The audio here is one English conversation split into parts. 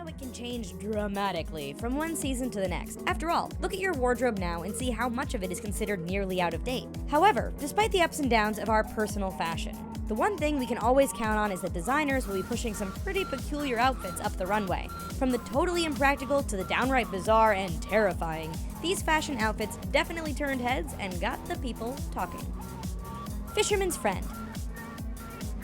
how it can change dramatically from one season to the next. After all, look at your wardrobe now and see how much of it is considered nearly out of date. However, despite the ups and downs of our personal fashion, the one thing we can always count on is that designers will be pushing some pretty peculiar outfits up the runway. From the totally impractical to the downright bizarre and terrifying, these fashion outfits definitely turned heads and got the people talking. Fisherman's Friend.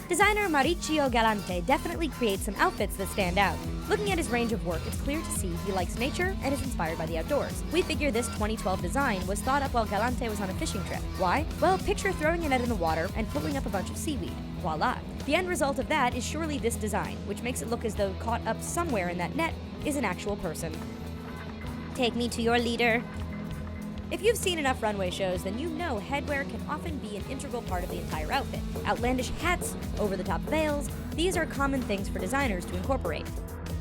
Designer Mauricio Galante definitely creates some outfits that stand out. Looking at his range of work, it's clear to see he likes nature and is inspired by the outdoors. We figure this 2012 design was thought up while Galante was on a fishing trip. Why? Well, picture throwing a net in the water and pulling up a bunch of seaweed. Voila! The end result of that is surely this design, which makes it look as though caught up somewhere in that net is an actual person. Take me to your leader. If you've seen enough runway shows, then you know headwear can often be an integral part of the entire outfit. Outlandish hats, over-the-top veils, these are common things for designers to incorporate.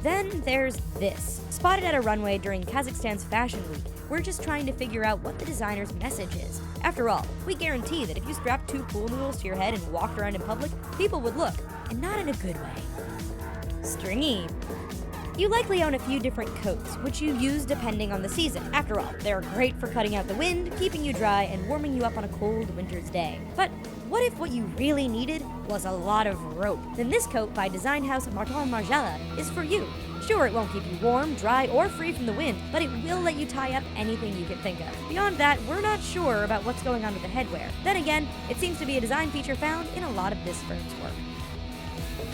Then there's this. Spotted at a runway during Kazakhstan's Fashion Week, we're just trying to figure out what the designer's message is. After all, we guarantee that if you strapped 2 pool noodles to your head and walked around in public, people would look, and not in a good way. Stringy. You likely own a few different coats, which you use depending on the season. After all, they're great for cutting out the wind, keeping you dry, and warming you up on a cold winter's day. But what if what you really needed was a lot of rope? Then this coat by design house Martin Margiela is for you. Sure, it won't keep you warm, dry, or free from the wind, but it will let you tie up anything you can think of. Beyond that, we're not sure about what's going on with the headwear. Then again, it seems to be a design feature found in a lot of this firm's work.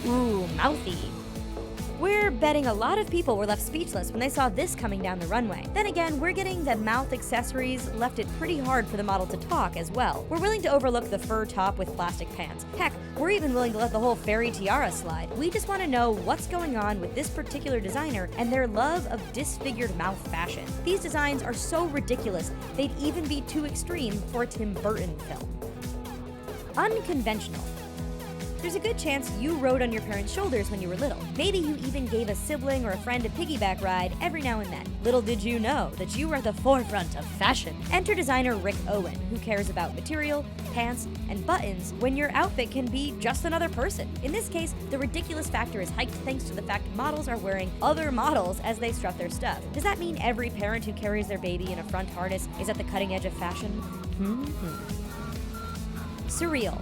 Ooh, mouthy. We're betting a lot of people were left speechless when they saw this coming down the runway. Then again, we're getting that mouth accessories left it pretty hard for the model to talk as well. We're willing to overlook the fur top with plastic pants. Heck, we're even willing to let the whole fairy tiara slide. We just want to know what's going on with this particular designer and their love of disfigured mouth fashion. These designs are so ridiculous, they'd even be too extreme for a Tim Burton film. Unconventional. There's a good chance you rode on your parents' shoulders when you were little. Maybe you even gave a sibling or a friend a piggyback ride every now and then. Little did you know that you were at the forefront of fashion. Enter designer Rick Owen, who cares about material, pants, and buttons when your outfit can be just another person. In this case, the ridiculous factor is hiked thanks to the fact models are wearing other models as they strut their stuff. Does that mean every parent who carries their baby in a front harness is at the cutting edge of fashion? Surreal.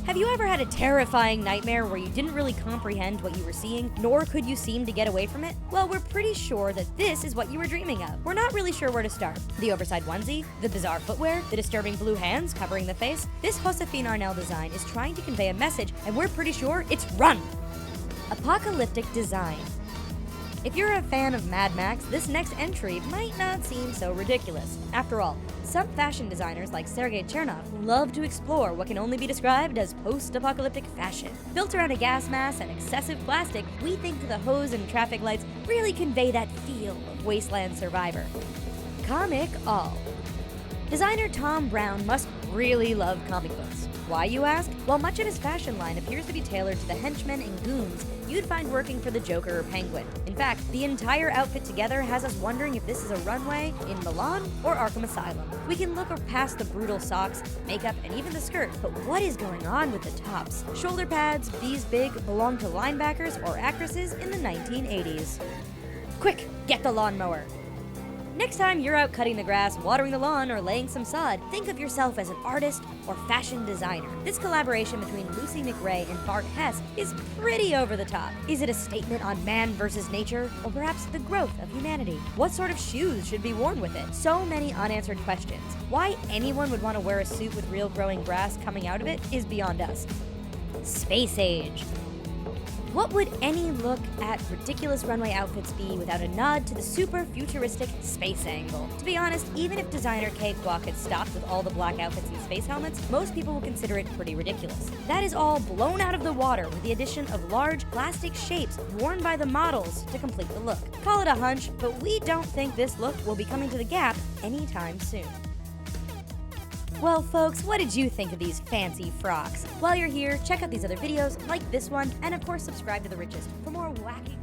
Have you ever had a terrifying nightmare where you didn't really comprehend what you were seeing, nor could you seem to get away from it? Well, we're pretty sure that this is what you were dreaming of. We're not really sure where to start. The oversized onesie, the bizarre footwear, the disturbing blue hands covering the face. This Josephine Arnell design is trying to convey a message, and we're pretty sure it's run! Apocalyptic design. If you're a fan of Mad Max, this next entry might not seem so ridiculous. After all, some fashion designers like Sergei Chernov love to explore what can only be described as post-apocalyptic fashion. Built around a gas mask and excessive plastic, we think the hose and traffic lights really convey that feel of Wasteland Survivor. Comic all. Designer Tom Brown must really love comic books. Why, you ask? Well, much of his fashion line appears to be tailored to the henchmen and goons you'd find working for the Joker or Penguin. In fact, the entire outfit together has us wondering if this is a runway in Milan or Arkham Asylum. We can look past the brutal socks, makeup, and even the skirt, but what is going on with the tops? Shoulder pads, these big, belong to linebackers or actresses in the 1980s. Quick, get the lawnmower! Next time you're out cutting the grass, watering the lawn, or laying some sod, think of yourself as an artist or fashion designer. This collaboration between Lucy McRae and Bart Hess is pretty over the top. Is it a statement on man versus nature, or perhaps the growth of humanity? What sort of shoes should be worn with it? So many unanswered questions. Why anyone would want to wear a suit with real growing grass coming out of it is beyond us. Space age. What would any look at ridiculous runway outfits be without a nod to the super futuristic space angle? To be honest, even if designer Cakewalk had stopped with all the black outfits and space helmets, most people will consider it pretty ridiculous. That is all blown out of the water with the addition of large plastic shapes worn by the models to complete the look. Call it a hunch, but we don't think this look will be coming to the Gap anytime soon. Well, folks, what did you think of these fancy frocks? While you're here, check out these other videos, like this one, and of course subscribe to The Richest for more wacky